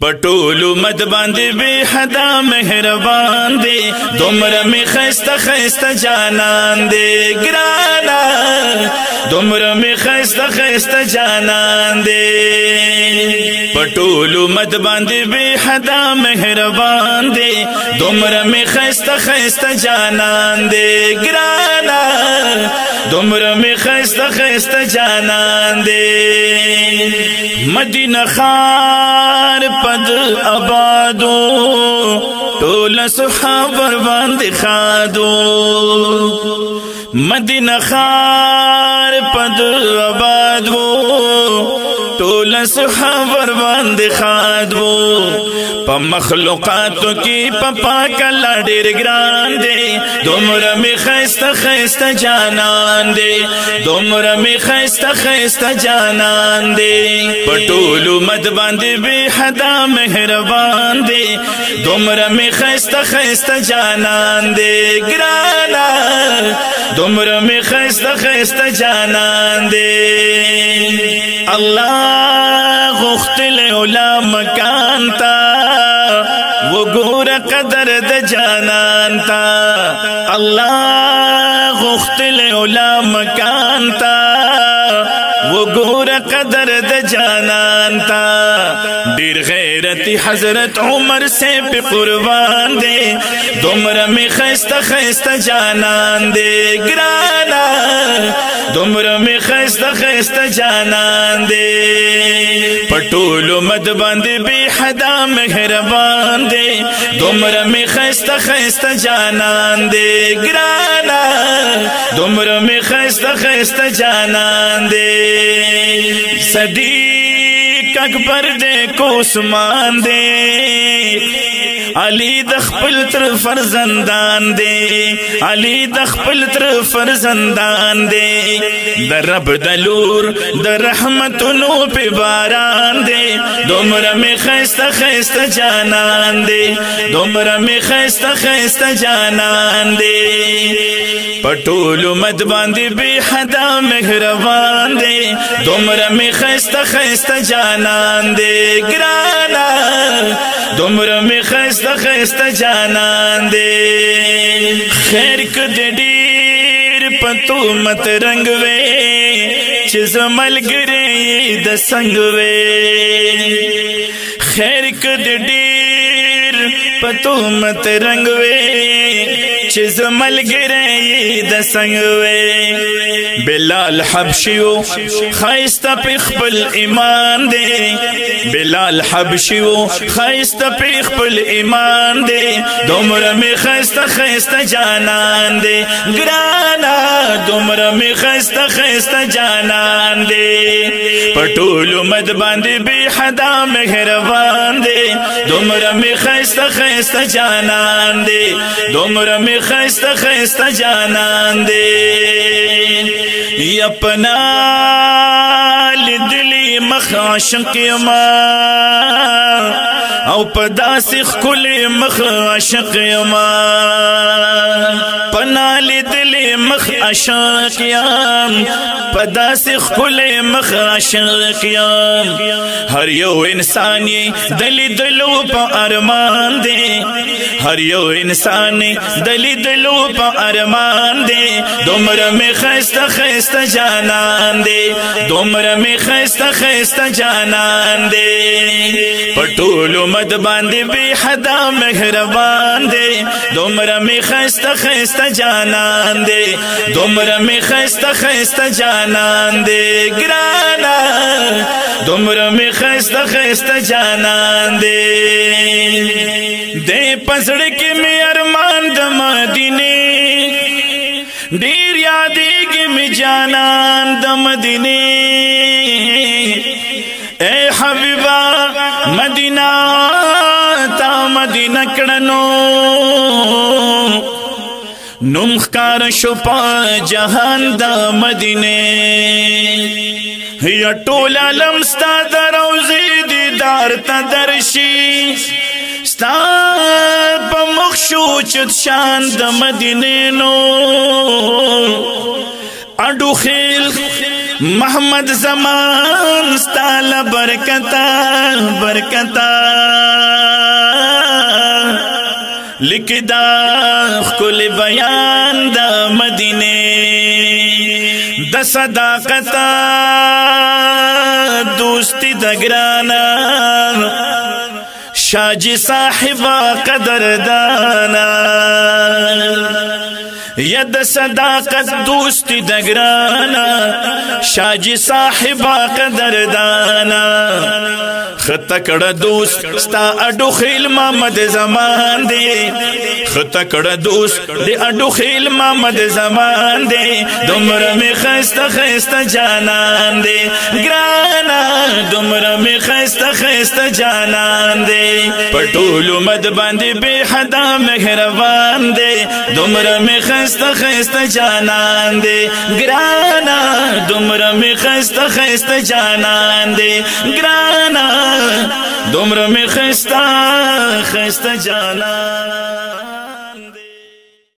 پټولو مد باندې به حدا مهربان دی دومره می خسته خسته جانان دی ګرانا دومره می خسته خسته جانان دی پټولو مد باندې به حدا مهربان دی دومره می خسته خسته جانان دی ګرانا دومره می خسته خسته جانان دی مدینه خار پد آبادو ټول صحابه باندې خادو مدینه خار پد آبادو ټول صحابه باندې خادو په مخلوقاتو کې په پاک الله ډېر ګران دی دومره می خسته خسته جانان دی دومره می خسته خسته جانان دی پټولو مد باندې به حدا مهربان دی دومره می خسته خسته جانان دی ګرانا دومره می خسته خسته جانان دی الله غختل اولا مکان تا وګور قدر د جانان تا الله غختل اولا مکان تا وګور قدر د جانان تا ډیر غیرتی حضرت عمر سے په قربان دے دومره می خسته خسته جانان دے ګرانا دومره می خسته خسته جانان دے پټولو مد باندې به حدا مهربان دے دومره می خسته خسته جانان دے ګرانا دومره می خسته خسته جانان دے صدیق اکبر دے کو عثمان دے علی د خپل تر فرزندان دے علی د خپل تر فرزندان دے د رب د لور د رحمتونو په باران دے دومره می خسته خسته جانان دے دومره می خسته خسته جانان دے پټولو مد باندې به حدا مهربان دے دومره می خسته خسته جانان دے ګرانا دومره می خسته خسته جانان دے خیر کد ډیر پتو مت رنگ وے چې زملګری د څنګ وے خیر کد ډیر پتو مت رنگ وے چې زملګری د څنګ وے بلال حبشیو خایسته په خپل ایمان دی بلال حبشیو خایسته په خپل ایمان دی دومره می خسته خسته جانان دی ګرانا دومره می خسته خسته جانان دی پټولو مد باندې به حدا مهربان دی دومره می خسته خسته جانان دی دومره می خسته خسته جانان دی یپنا لدلی مخ عاشق یما او پداس خل مخ عاشق یما پنا لدلی مخ عاشق یم پداس خل مخ عاشق یم هر یو انسان دلی دلو په ارمان دی هر یو انسان دلی دلو په ارمان دی دومره می خسته خسته جانان دے دومره می خسته خسته جانان دے پټولو مد باندې به حدا مهربان دے دومره می خسته خسته جانان دے دومره می خسته خسته جانان دے ګرانا دومره می خسته خسته جانان دے پسړ کې می ارمان د مدینه ډیر یادېږي می جانان د مدینه اے حبیبا مدینہ تا مدینہ کړنو نوم ښکار شو په جهان د مدینه یا ټول عالم ستا د روضې دیدار ته درشي ستا په مخ شو چت شان د مدینه نو اډو خیل محمد زمان ستال برکتا برکتا لکدا خل بیان دا مدینے د صداقتا دوستی دگرانا شاجی صاحبا قدردانا ید صداقت دوستی دگرانا شاجی صاحبا قدردانا خطکڑ دوست ستا اڈو خیل محمد زمان دے خطکڑ دوست دے اڈو خیل محمد زمان دے دمر میں خیستا خیستا جانان دے گرانا دمر میں خیستا خیستا جانان دے پٹولو مد باندے بے حدا مہربان دے دمر میں خیستا خیستا جانان دے گرانا دمر میں خیستا خیستا جانان دے گرانا دمر میں خیستا خیستا جانان